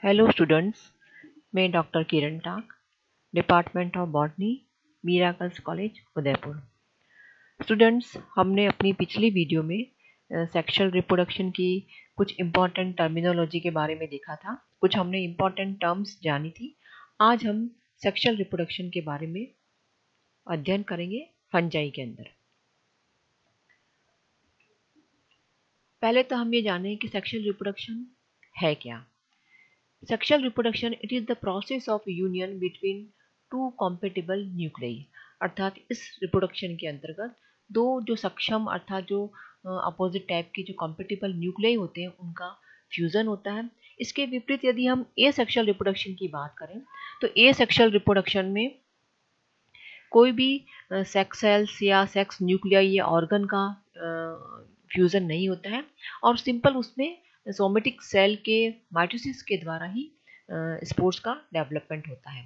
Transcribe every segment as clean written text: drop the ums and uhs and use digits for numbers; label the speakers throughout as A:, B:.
A: Hello students, मैं doctor Kiran Tak, department of botany, miracles college Udaipur. Students, हमने अपनी पिछली वीडियो में सेक्सुअल रिप्रोडक्शन की कुछ इम्पॉर्टेंट टर्मिनोलॉजी के बारे में देखा था, कुछ हमने इम्पॉर्टेंट टर्म्स जानी थी। आज हम सेक्सुअल रिप्रोडक्शन के बारे में अध्ययन करेंगे फंजाई के अंदर। पहले तो हम ये जानें कि सेक्सुअल रिप्रोडक्शन है क्या। Sexual reproduction, it is the process of union between two compatible nuclei। अर्थात इस रिप्रोडक्शन के अंतर्गत दो जो सक्षम अर्थात जो अपोजिट टाइप के जो कॉम्पेटिबल न्यूक्लियाई होते हैं उनका फ्यूजन होता है। इसके विपरीत यदि हम एसेक्सुअल रिप्रोडक्शन की बात करें तो एसेक्सुअल रिप्रोडक्शन में कोई भी सेक्स सेल्स या सेक्स न्यूक्लियाई या ऑर्गन का फ्यूजन नहीं होता है और सिंपल उसमें सोमेटिक सेल के माइटोसिस के द्वारा ही स्पोर्स का डेवलपमेंट होता है।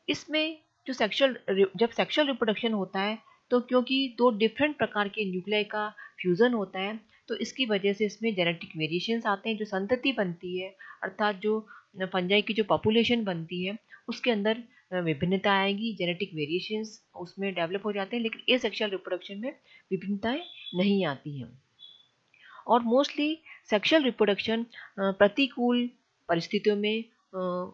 A: इसमें जो जब सेक्सुअल रिप्रोडक्शन होता है तो क्योंकि दो डिफरेंट प्रकार के न्यूक्लियाई का फ्यूजन होता है तो इसकी वजह से इसमें जेनेटिक वेरिएशंस आते हैं, जो संतति बनती है अर्थात जो फंजाई की जो पॉपुलेशन बनती है उसके अंदर विभिन्नता आएगी, जेनेटिक वेरिएशंस उसमें डेवलप हो जाते हैं। लेकिन एसेक्सुअल रिप्रोडक्शन में विभिन्नताएं नहीं आती हैं और मोस्टली सेक्सुअल रिप्रोडक्शन प्रतिकूल परिस्थितियों में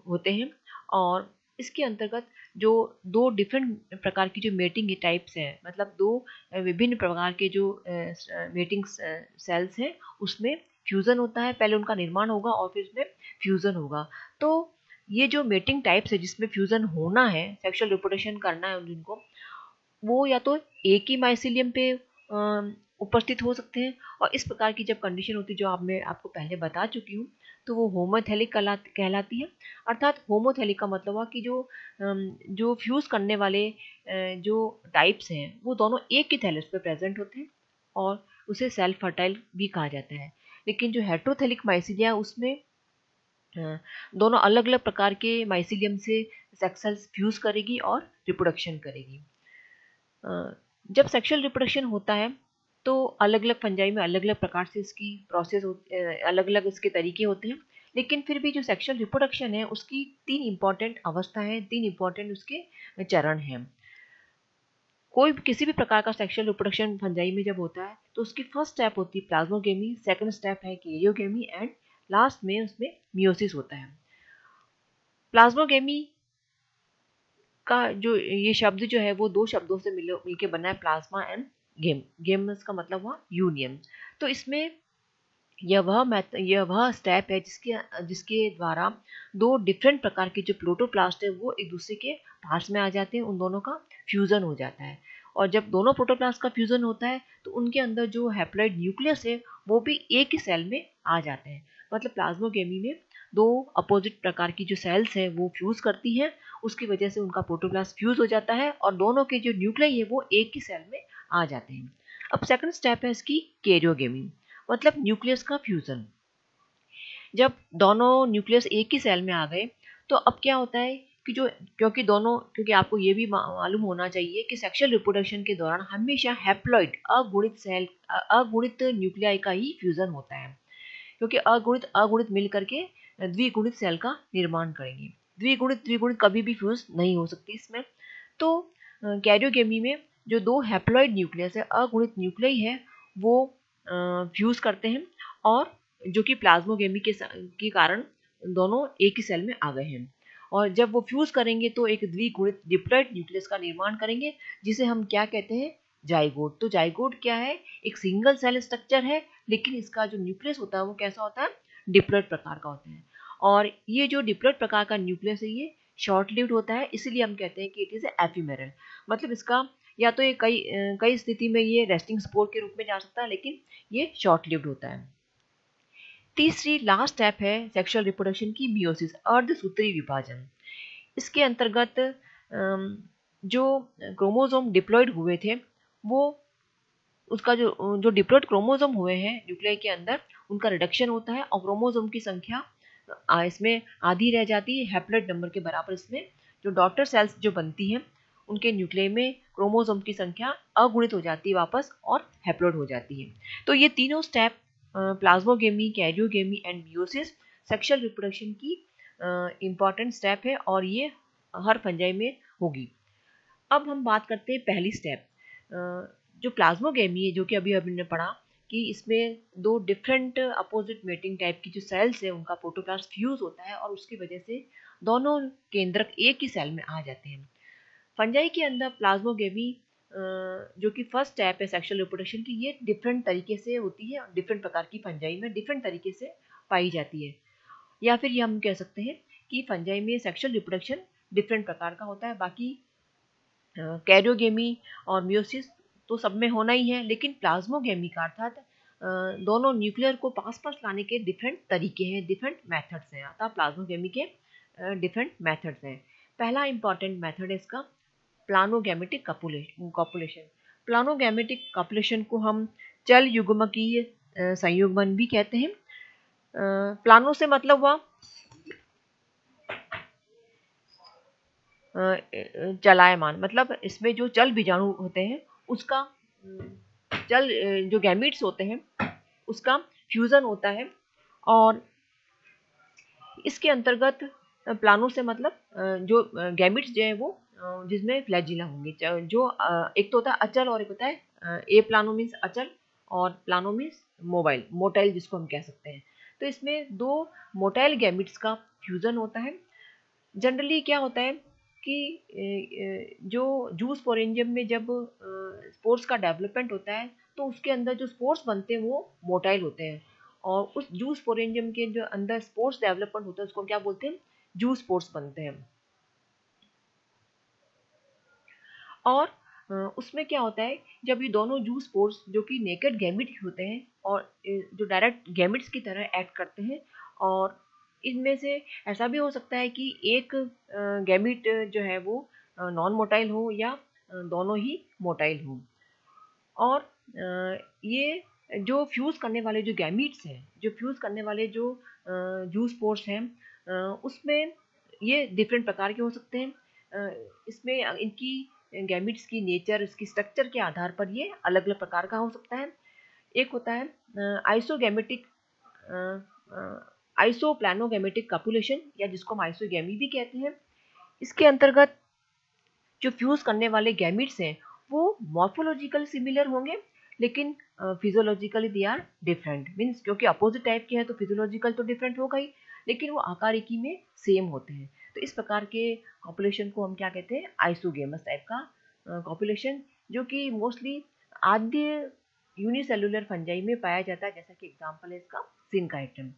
A: होते हैं और इसके अंतर्गत जो दो डिफरेंट प्रकार की जो मेटिंग टाइप्स हैं, मतलब दो विभिन्न प्रकार के जो मेटिंग सेल्स हैं उसमें फ्यूज़न होता है। पहले उनका निर्माण होगा और फिर उसमें फ्यूज़न होगा। तो ये जो मेटिंग टाइप्स है जिसमें फ्यूज़न होना है, सेक्सुअल रिप्रोडक्शन करना है जिनको, वो या तो एक ही माइसिलियम पे उपस्थित हो सकते हैं और इस प्रकार की जब कंडीशन होती है जो मैं आपको पहले बता चुकी हूँ तो वो होमोथेलिक कहलाती है। अर्थात होमोथेलिक का मतलब हुआ कि जो फ्यूज करने वाले जो टाइप्स हैं वो दोनों एक ही थैलस पे प्रेजेंट होते हैं और उसे सेल्फ फर्टाइल भी कहा जाता है। लेकिन जो हेट्रोथेलिक माइसिलिया उसमें दोनों अलग अलग प्रकार के माइसिलियम से सेक्स सेल्स फ्यूज करेगी और रिप्रोडक्शन करेगी। जब सेक्सुअल रिप्रोडक्शन होता है तो अलग अलग फंजाई में अलग अलग प्रकार से इसकी प्रोसेस अलग अलग इसके तरीके होते हैं। लेकिन फिर भी जो सेक्सुअल रिप्रोडक्शन है उसकी तीन इंपॉर्टेंट अवस्था है, तीन इंपॉर्टेंट उसके चरण हैं। कोई किसी भी प्रकार का सेक्सुअल रिप्रोडक्शन फंजाई में जब होता है तो उसकी फर्स्ट स्टेप होती है प्लाज्मोगेमी, सेकंड स्टेप है कैरियोगेमी एंड लास्ट में उसमें मियोसिस होता है। प्लाज्मोगेमी का जो ये शब्द जो है वो दो शब्दों से मिलके बना है, प्लाज्मा एंड गेम। गेम का मतलब हुआ यूनियन। तो इसमें यह वह स्टेप है जिसके द्वारा दो डिफरेंट प्रकार के जो प्रोटोप्लास्ट है वो एक दूसरे के पास में आ जाते हैं, उन दोनों का फ्यूजन हो जाता है। और जब दोनों प्रोटोप्लास्ट का फ्यूजन होता है तो उनके अंदर जो हैप्लॉइड न्यूक्लियस है वो भी एक ही सेल में आ जाते हैं। मतलब प्लाज्मोगेमी में दो अपोजिट प्रकार की जो सेल्स है वो फ्यूज करती हैं, उसकी वजह से उनका प्रोटोप्लास्ट फ्यूज हो जाता है और दोनों के जो न्यूक्लियाई है वो एक ही सेल में आ जाते हैं। अब सेकंड स्टेप है इसकी कैरियोगेमी, मतलब न्यूक्लियस का फ्यूजन। जब दोनों न्यूक्लियस एक ही सेल में आ गए तो अब क्या होता है कि क्योंकि आपको ये भी मालूम होना चाहिए कि सेक्सुअल रिप्रोडक्शन के दौरान हमेशा हैप्लॉइड अगुणित न्यूक्लियाई का ही फ्यूजन होता है, क्योंकि अगुणित मिल करके द्विगुणित सेल का निर्माण करेंगे। द्विगुणित कभी भी फ्यूज नहीं हो सकती इसमें। तो कैरियोगेमी में जो दो हैप्लॉइड न्यूक्लियस है, अगुणित न्यूक्लियाई है, वो फ्यूज करते हैं और जो कि प्लाज्मोगेमी के कारण दोनों एक ही सेल में आ गए हैं। और जब वो फ्यूज करेंगे तो एक द्विगुणित डिप्लॉइड न्यूक्लियस का निर्माण करेंगे जिसे हम क्या कहते हैं, जाइगोट। तो जाइगोट क्या है, एक सिंगल सेल स्ट्रक्चर है लेकिन इसका जो न्यूक्लियस होता है वो कैसा होता है, डिप्लॉइड प्रकार का होता है। और ये जो डिप्लॉइड प्रकार का न्यूक्लियस है ये शॉर्ट लिव्ड होता है, इसीलिए हम कहते हैं कि इट इज एफिमेरल। मतलब इसका या तो ये कई स्थिति में ये रेस्टिंग स्पोर के रूप में जा सकता है, लेकिन ये शॉर्ट लिव्ड होता है। तीसरी लास्ट स्टेप है सेक्सुअल रिप्रोडक्शन की मियोसिस, अर्धसूत्री विभाजन। इसके अंतर्गत जो क्रोमोसोम डिप्लॉयड हुए थे वो उसका जो डिप्लॉयड क्रोमोसोम हुए हैं न्यूक्लियाई के अंदर उनका रिडक्शन होता है और क्रोमोसोम की संख्या इसमें आधी रह जाती है, हैप्लॉइड नंबर के बराबर। इसमें जो डॉटर सेल्स जो बनती हैं उनके न्यूक्लियाई में क्रोमोसोम की संख्या अगुणित हो जाती है वापस और हैप्लॉइड हो जाती है। तो ये तीनों step plasmogamy, karyogamy and meiosis sexual reproduction की इम्पॉर्टेंट स्टेप है और ये हर फंजाई में होगी। अब हम बात करते हैं पहली स्टेप, जो प्लाज्मोगेमी है, जो कि अभी हमने पढ़ा कि इसमें दो डिफरेंट अपोजिट मेटिंग टाइप की जो सेल्स है उनका प्रोटोप्लास्ट फ्यूज होता है और उसकी वजह से दोनों केंद्रक एक ही सेल में आ जाते हैं। फंजाई के अंदर प्लाज्मोगेमी जो कि फर्स्ट स्टेप है सेक्सुअल रिप्रोडक्शन की, ये डिफरेंट तरीके से होती है और डिफरेंट प्रकार की फंजाई में डिफरेंट तरीके से पाई जाती है। या फिर ये हम कह सकते हैं कि फंजाई में सेक्सुअल रिप्रोडक्शन डिफरेंट प्रकार का होता है। बाकी कैरियोगेमी और मियोसिस तो सब में होना ही है, लेकिन प्लाज्मोगेमी का अर्थात दोनों न्यूक्लियर को पास पास लाने के डिफरेंट तरीके हैं, डिफरेंट मेथड्स हैं। अर्थात प्लाज्मोगेमी के डिफरेंट मेथड्स हैं। पहला इंपॉर्टेंट मेथड है इसका प्लानोगैमेटिक कॉपुलेशन। प्लानोगैमेटिक कॉपुलेशन को हम चल युग्मकीय संयुग्मन भी कहते हैं। प्लानो से मतलब हुआ चलायमान, मतलब इसमें जो चल बीजाणु होते हैं उसका चल जो गैमीट्स होते हैं उसका फ्यूजन होता है। और इसके अंतर्गत प्लानो से मतलब जो गैमीट्स जो है वो जिसमें फ्लैजिला होंगे, जो एक तो होता है अचल और एक होता है ए प्लानो मीन्स अचल और प्लानो मीन्स मोटाइल जिसको हम कह सकते हैं। तो इसमें दो मोटाइल गैमीट्स का फ्यूजन होता है। जनरली क्या होता है कि जो जूस स्पोरेंजियम में जब स्पोर्स का डेवलपमेंट होता है तो उसके अंदर जो स्पोर्स बनते हैं वो मोटाइल होते हैं, और उस जूस स्पोरेंजियम के जो अंदर स्पोर्स डेवलपमेंट होता है उसको क्या बोलते हैं, जूस स्पोर्स बनते हैं। और उसमें क्या होता है, जब ये दोनों जूस स्पोर्स जो कि नेकेड गैमिट होते हैं और जो डायरेक्ट गैमिट्स की तरह एक्ट करते हैं, और इनमें से ऐसा भी हो सकता है कि एक गैमिट जो है वो नॉन मोटाइल हो या दोनों ही मोटाइल हो। और ये जो फ्यूज करने वाले जो गैमीट्स हैं, जो फ्यूज करने वाले जो जूस स्पोर्स हैं, उसमें ये डिफरेंट प्रकार के हो सकते हैं। इसमें इनकी गैमीट्स की नेचर, इसकी स्ट्रक्चर के आधार पर ये अलग अलग प्रकार का हो सकता है। एक होता है आइसोगैमेटिक आइसोप्लानोगैमेटिक कॉपुलेशन, या जिसको हम आइसोगैमी भी कहते हैं। इसके अंतर्गत जो फ्यूज करने वाले गैमीट्स हैं वो मॉर्फोलॉजिकल सिमिलर होंगे, लेकिन physiologically they are different. Means क्योंकि अपोजिट टाइप के हैं तो फिजियोलॉजिकल तो डिफरेंट होगा ही, लेकिन वो आकारिकी में सेम होते हैं। तो इस प्रकार के पॉपुलेशन को हम क्या कहते हैं, आइसोगेमस टाइप का पॉपुलेशन, जो कि मोस्टली आद्य यूनिसेलुलर फंजाई में पाया जाता है, जैसा कि एग्जाम्पल है इसका सिनकाइटम।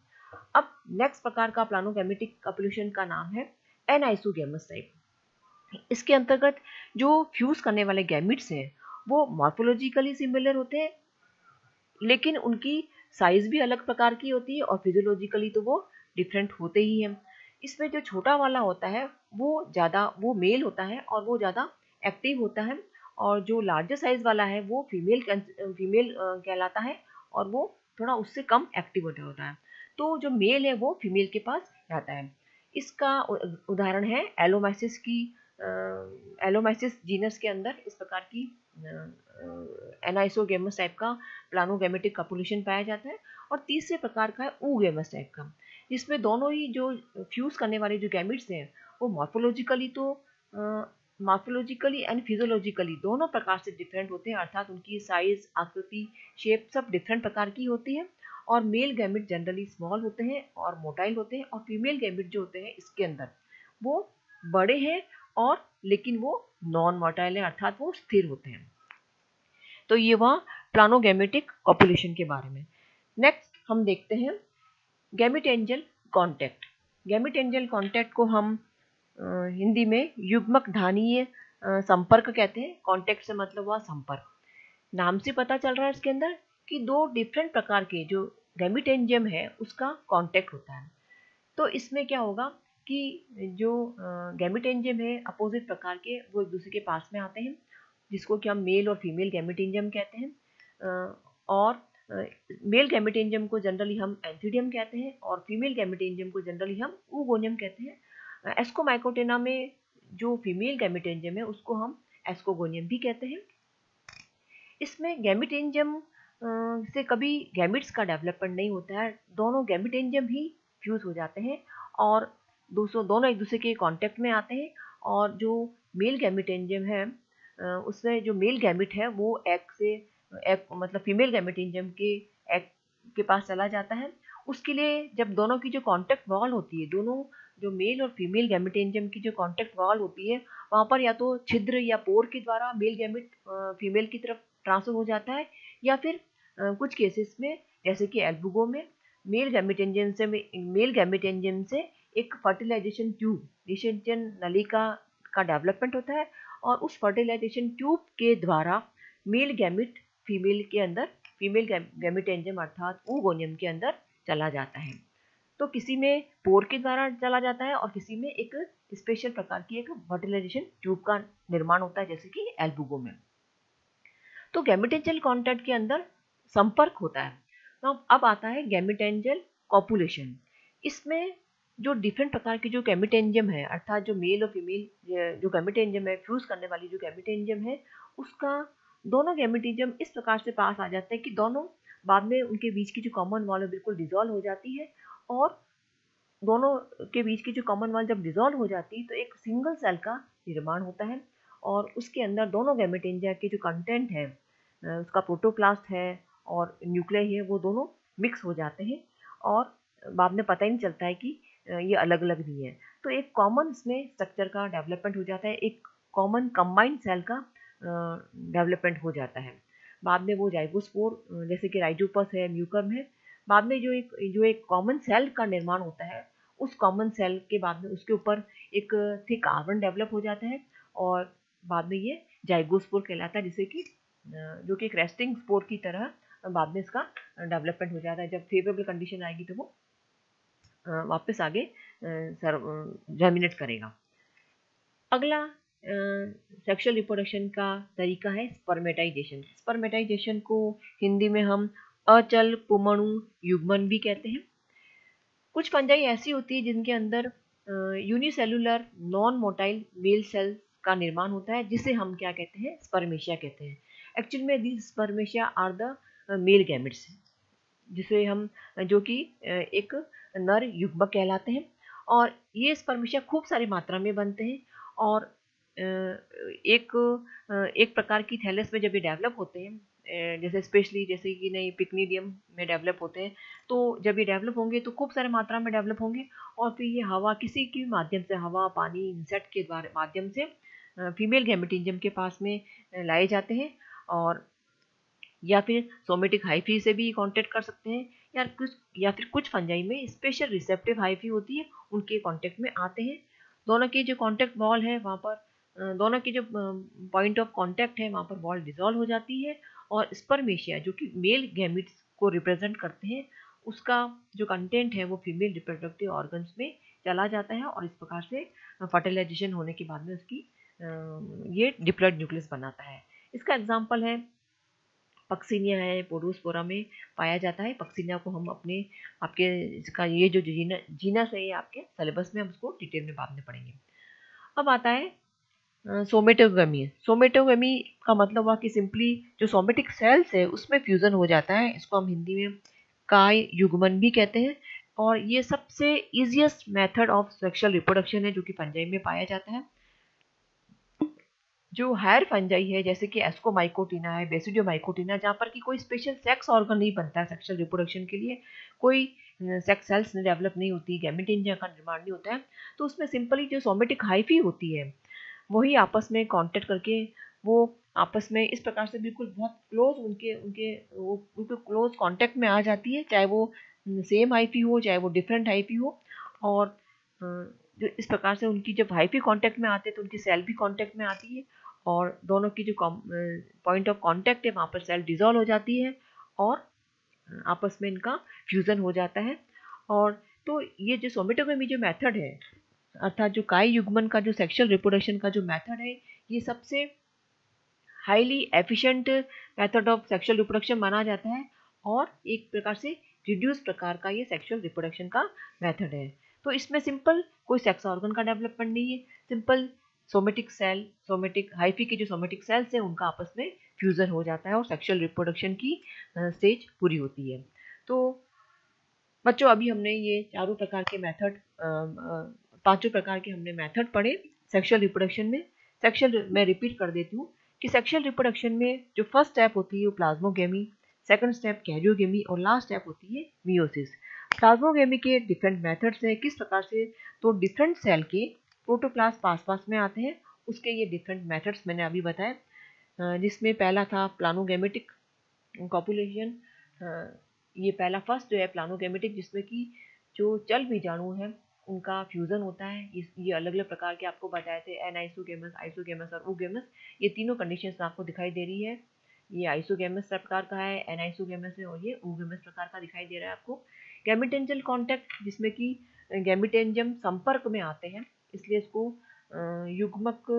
A: अब नेक्स्ट प्रकार का प्लानोगैमेटिक पॉपुलेशन का नाम है एनाइसोगेमस टाइप। इसके अंतर्गत जो फ्यूज करने वाले गैमिट्स हैं वो मॉर्फोलॉजिकली सिमिलर होते हैं, लेकिन उनकी साइज भी अलग प्रकार की होती है और फिजियोलॉजिकली तो वो डिफरेंट होते ही हैं। इसमें जो छोटा वाला होता है वो मेल होता है और वो ज़्यादा एक्टिव होता है, और जो लार्जर साइज वाला है वो फीमेल कहलाता है और वो थोड़ा उससे कम एक्टिव होता है। तो जो मेल है वो फीमेल के पास रहता है। इसका उदाहरण है एलोमाइसिस की। एलोमाइसिस जीनस के अंदर इस प्रकार की एनाइसोगेमस टाइप का प्लानोगैमेटिक कॉपुलेशन पाया जाता है। और तीसरे प्रकार का है ऊगेमस टाइप का, जिसमें दोनों ही जो फ्यूज करने वाले जो गैमिट्स हैं वो मॉर्फोलॉजिकली एंड फिजियोलॉजिकली दोनों प्रकार से डिफरेंट होते हैं, अर्थात उनकी साइज, आकृति, शेप सब डिफरेंट प्रकार की होती है। और मेल गैमिट जनरली स्मॉल होते हैं और मोटाइल होते हैं, और फीमेल गैमिट जो होते हैं इसके अंदर वो बड़े हैं और लेकिन वो नॉन मोटाइल है, अर्थात वो स्थिर होते हैं। तो ये वहाँ प्लानोगैमेटिक कॉपुलेशन के बारे में। नेक्स्ट हम देखते हैं gamete angel contact. Gamete angel contact को हम हिंदी में युग्मक धानीय संपर्क कहते हैं। कॉन्टैक्ट से मतलब हुआ संपर्क। नाम से पता चल रहा है इसके अंदर कि दो डिफरेंट प्रकार के जो गैमिट एंजियम है उसका कॉन्टैक्ट होता है। तो इसमें क्या होगा कि जो गैमिट एंजियम है अपोजिट प्रकार के वो एक दूसरे के पास में आते हैं, जिसको कि हम मेल और फीमेल गैमिट एंजियम कहते हैं। और मेल गैमिट एंजियम को जनरली हम एंथीडियम कहते हैं और फीमेल गैमिट एंजियम को जनरली हम ऊगोनियम कहते हैं। एस्कोमाइकोटेना में जो फीमेल गैमिट एंजियम है उसको हम एस्कोगोनियम भी कहते हैं। इसमें गैमिट एंजियम से कभी गैमिट्स का डेवलपमेंट नहीं होता है, दोनों गैमिट एंजियम ही फ्यूज हो जाते हैं और दोनों एक दूसरे के कांटेक्ट में आते हैं और जो मेल गैमेट एंजाइम है उसमें जो मेल गैमेट है वो एग मतलब फीमेल गैमेट एंजाइम के एग के पास चला जाता है। उसके लिए जब दोनों की जो कांटेक्ट वॉल होती है, दोनों जो मेल और फीमेल गैमेट एंजाइम की जो कांटेक्ट वॉल होती है वहाँ पर या तो छिद्र या पोर के द्वारा मेल गैमेट फीमेल की तरफ ट्रांसफर हो जाता है या फिर कुछ केसेस में जैसे कि एल्बुगो में मेल गैमेट एंजाइम से एक फर्टिलाइजेशन ट्यूब निषेचन नलिका का डेवलपमेंट होता है और उस फर्टिलाइजेशन ट्यूब के द्वारा male gamete female gamete enzyme अर्थात oogonium के अंदर चला जाता है। तो किसी में पोर के द्वारा चला जाता है और किसी में एक स्पेशल प्रकार की एक फर्टिलाइजेशन ट्यूब का निर्माण होता है जैसे कि एल्बुगो में। तो गैमेटेंजियल कॉन्टैक्ट के अंदर संपर्क होता है। तो अब आता है गैमेटेंजियल कॉपुलेशन। इसमें जो डिफरेंट प्रकार के जो गैमेटेंजियम है अर्थात जो मेल और फीमेल जो गैमेटेंजियम है फ्यूज करने वाली जो गैमेटेंजियम है उसका दोनों गैमेटेंजियम इस प्रकार से पास आ जाते हैं कि दोनों बाद में उनके बीच की जो कॉमन वॉल है बिल्कुल डिसॉल्व हो जाती है और दोनों के बीच की जो कॉमन वॉल जब डिसॉल्व हो जाती है तो एक सिंगल सेल का निर्माण होता है और उसके अंदर दोनों गैमेटेंजिया के जो कंटेंट है उसका प्रोटोप्लास्ट है और न्यूक्लियस है वो दोनों मिक्स हो जाते हैं और बाद में पता ही नहीं चलता है कि ये अलग अलग नहीं है। तो एक कॉमन इसमें स्ट्रक्चर का डेवलपमेंट हो जाता है, एक कॉमन कंबाइंड सेल का डेवलपमेंट हो जाता है। बाद में वो जाइगोस्पोर जैसे कि राइजोपस है, म्यूकर्म है, बाद में जो एक कॉमन सेल का निर्माण होता है उस कॉमन सेल के बाद में उसके ऊपर एक थिक आवरण डेवलप हो जाता है और बाद में ये जाइगोस्पोर कहलाता है जिसे कि जो कि एक रेस्टिंग स्पोर की तरह बाद में इसका डेवलपमेंट हो जाता है। जब फेवरेबल कंडीशन आएगी तो वो वापस आगे जर्मिनेट करेगा। अगला सेक्सुअल रिप्रोडक्शन का तरीका है स्पर्मेटाइजेशन। स्पर्मेटाइजेशन को हिंदी में हम अचल पुमणु युग्मन भी कहते हैं। कुछ फंजाई ऐसी होती है जिनके अंदर unicellular non motile male cell का निर्माण होता है जिसे हम क्या कहते हैं स्पर्मेशिया कहते हैं। एक्चुअल में this spermatia are the male gametes जिसे हम जो कि एक नर युग्मक कहलाते हैं और ये स्पर्मेशिया खूब सारी मात्रा में बनते हैं और एक प्रकार की थैलस में जब ये डेवलप होते हैं जैसे स्पेशली जैसे कि नहीं पिक्निडियम में डेवलप होते हैं तो जब ये डेवलप होंगे तो खूब सारे मात्रा में डेवलप होंगे और फिर ये हवा किसी के माध्यम से हवा पानी इंसेक्ट के द्वारा माध्यम से फीमेल गैमेटेंजियम के पास में लाए जाते हैं और या फिर सोमेटिक हाइफी से भी कांटेक्ट कर सकते हैं या फिर कुछ फंजाई में स्पेशल रिसेप्टिव हाइफी होती है उनके कांटेक्ट में आते हैं। दोनों की जो कांटेक्ट वॉल है वहाँ पर दोनों की जो पॉइंट ऑफ कांटेक्ट है वहाँ पर वॉल डिसॉल्व हो जाती है और स्पर्मेशिया जो कि मेल गैमेट्स को रिप्रेजेंट करते हैं उसका जो कंटेंट है वो फीमेल रिप्रोडक्टिव ऑर्गन्स में चला जाता है और इस प्रकार से फर्टिलाइजेशन होने के बाद में उसकी ये डिप्लॉयड न्यूक्लियस बनाता है। इसका एग्जाम्पल है पक्सिनिया है, पोडोस्पोरा में पाया जाता है। पक्सिनिया को हम आपके इसका ये जो जीनस है ये आपके सिलेबस में हम उसको डिटेल में बाद में पढ़ेंगे। अब आता है सोमेटोगमी। सोमेटोगमी का मतलब हुआ कि सिंपली जो सोमेटिक सेल्स है उसमें फ्यूजन हो जाता है। इसको हम हिंदी में काय युग्मन भी कहते हैं और ये सबसे easiest method of sexual reproduction है जो कि फंजाई में पाया जाता है। जो हायर फंजाई है जैसे कि एस्कोमाइकोटिना है, बेसिडियोमाइकोटिना, जहाँ पर कि कोई स्पेशल सेक्स ऑर्गन नहीं बनता है सेक्सुअल रिप्रोडक्शन के लिए, कोई सेक्स सेल्स डेवलप नहीं होती, गैमेटेंजिया का निर्माण नहीं होता है, तो उसमें सिंपली जो सोमेटिक हाइफी होती है वही आपस में कांटेक्ट करके वो आपस में इस प्रकार से बिल्कुल बहुत क्लोज उनके क्लोज कांटेक्ट में आ जाती है, चाहे वो सेम हाइफी हो चाहे वो डिफरेंट हाइफी हो। और जो इस प्रकार से उनकी जब हाइफी कांटेक्ट में आते हैं तो उनकी सेल भी कांटेक्ट में आती है और दोनों की जो पॉइंट ऑफ कांटेक्ट है वहाँ पर सेल डिसॉल्व हो जाती है और आपस में इनका फ्यूजन हो जाता है। और तो ये जो सोमेटोगमी जो मेथड है अर्थात जो काय युग्मन का जो सेक्सुअल रिप्रोडक्शन का जो मेथड है ये सबसे highly efficient method of sexual reproduction माना जाता है और एक प्रकार से रिड्यूस प्रकार का ये सेक्सुअल रिप्रोडक्शन का मेथड है। तो इसमें सिंपल कोई सेक्स ऑर्गन का डेवलपमेंट नहीं है, सिंपल सोमेटिक हाइफी के जो सोमेटिक सेल्स हैं उनका आपस में फ्यूजन हो जाता है और सेक्सुअल रिप्रोडक्शन की स्टेज पूरी होती है। तो बच्चों अभी हमने ये चारों प्रकार के मेथड, पांचों प्रकार के हमने मेथड पढ़े सेक्सुअल रिप्रोडक्शन में। मैं रिपीट कर देती हूँ कि सेक्सुअल रिप्रोडक्शन में जो फर्स्ट स्टेप होती है वो प्लाज्मोगेमी, सेकंड स्टेप कैरियोगेमी और लास्ट स्टेप होती है मियोसिस। प्लाज्मोगेमी के डिफरेंट मेथड्स हैं, किस प्रकार से तो डिफरेंट सेल के प्रोटोप्लास्ट पास में आते हैं, उसके ये डिफरेंट मेथड्स मैंने अभी बताए, जिसमें पहला था प्लानोगेमेटिक कॉपुलेशन। ये पहला फर्स्ट जो है प्लानोगेमेटिक, जिसमें कि जो चल बीजाणु है उनका फ्यूजन होता है। ये अलग अलग प्रकार के आपको बताए थे, एनाइसोगेमस, आइसोगेमस और ओगेमस। ये तीनों कंडीशंस आपको दिखाई दे रही है। ये आइसोगेमस प्रकार का है, एनाइसोगेमस है और ये ओगेमस प्रकार का दिखाई दे रहा है आपको। गैमेटेंजियल कॉन्टैक्ट, जिसमें कि गैमेटेंजियम संपर्क में आते हैं, इसलिए इसको युग्मक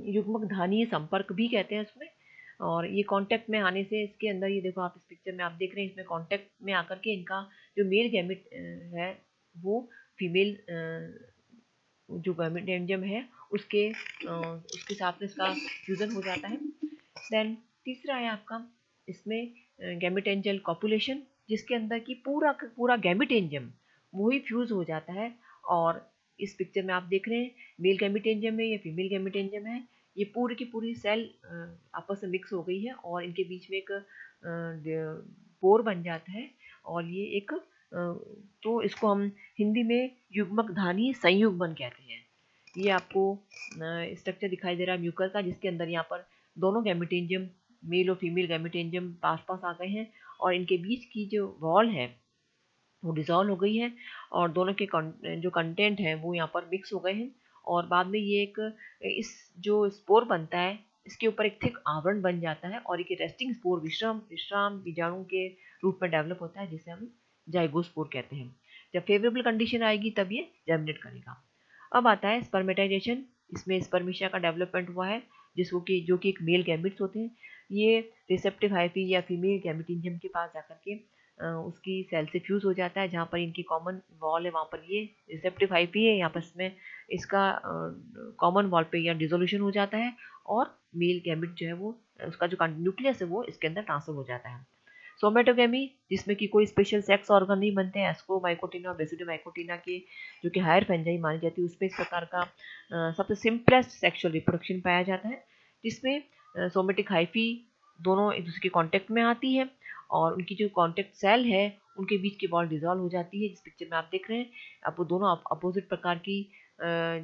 A: युग्मक धानीय संपर्क भी कहते हैं इसमें। और ये कांटेक्ट में आने से इसके अंदर, ये देखो आप इस पिक्चर में आप देख रहे हैं, इसमें कांटेक्ट में आकर के इनका जो मेल गैमेट है वो फीमेल जो गैमेटेंजियम है उसके साथ में इसका फ्यूजन हो जाता है। देन तीसरा है आपका इसमें गैमेटेंजियल कॉपुलेशन, जिसके अंदर की पूरा का पूरा गैमेटेंजियम वही फ्यूज हो जाता है। और इस पिक्चर में आप देख रहे हैं मेल गैमेटेंजियम है या फीमेल गैमेटेंजियम है, ये पूरी की पूरी सेल आपस में मिक्स हो गई है और इनके बीच में एक पोर बन जाता है। और ये एक तो इसको हम हिंदी में युग्मक धानी संयुग्मन कहते हैं। ये आपको स्ट्रक्चर दिखाई दे रहा है म्यूकर का, जिसके अंदर यहाँ पर दोनों गैमेटेंजियम, मेल और फीमेल गैमेटेंजियम पास पास आ गए हैं और इनके बीच की जो वॉल है वो डिसॉल्व हो गई है और दोनों के जो कंटेंट हैं वो यहाँ पर मिक्स हो गए हैं। और बाद में ये एक इस जो स्पोर बनता है इसके ऊपर एक थिक आवरण बन जाता है और एक रेस्टिंग स्पोर विश्राम बीजाणु के रूप में डेवलप होता है, जिसे हम जाइगोस्पोर कहते हैं। जब फेवरेबल कंडीशन आएगी तब ये जर्मिनेट करेगा। अब आता है स्पर्मेटाइजेशन, इसमें स्पर्मिशिया का डेवलपमेंट हुआ है, जिसको कि जो कि एक मेल गैमेट्स होते हैं, ये रिसेप्टिव हाइफी या फीमेल गैमेटेंजियम के पास जाकर के उसकी सेल से फ्यूज हो जाता है। जहाँ पर इनकी कॉमन वॉल है वहाँ पर ये रिसेप्टिव हाइफी है, यहाँ पर इसमें इसका कॉमन वॉल पे या डिसोल्यूशन हो जाता है और मेल गैमेट जो है वो उसका जो न्यूक्लियस है वो इसके अंदर ट्रांसफर हो जाता है। सोमेटोगेमी, जिसमें कि कोई स्पेशल सेक्स ऑर्गन नहीं बनते हैं, एस्कोमाइकोटिना और बेसिडोमाइकोटिना के जो कि हायर फेंजाई मानी जाती है, उसमें इस प्रकार का सबसे सिंपलेस्ट सेक्सुअल रिप्रोडक्शन पाया जाता है, जिसमें सोमेटिक हाइफी दोनों एक दूसरे के कांटेक्ट में आती है और उनकी जो कांटेक्ट सेल है उनके बीच की वॉल डिसॉल्व हो जाती है। जिस पिक्चर में आप देख रहे हैं, आप वो दोनों अपोजिट प्रकार की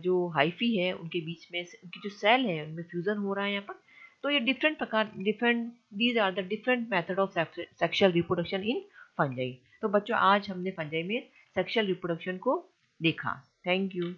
A: जो हाइफी है उनके बीच में उनकी जो सेल है उनमें फ्यूजन हो रहा है यहाँ पर। तो ये different these are the different method of sexual reproduction in fungi. तो बच्चों आज हमने फंजाई में सेक्सुअल रिप्रोडक्शन को देखा। Thank you.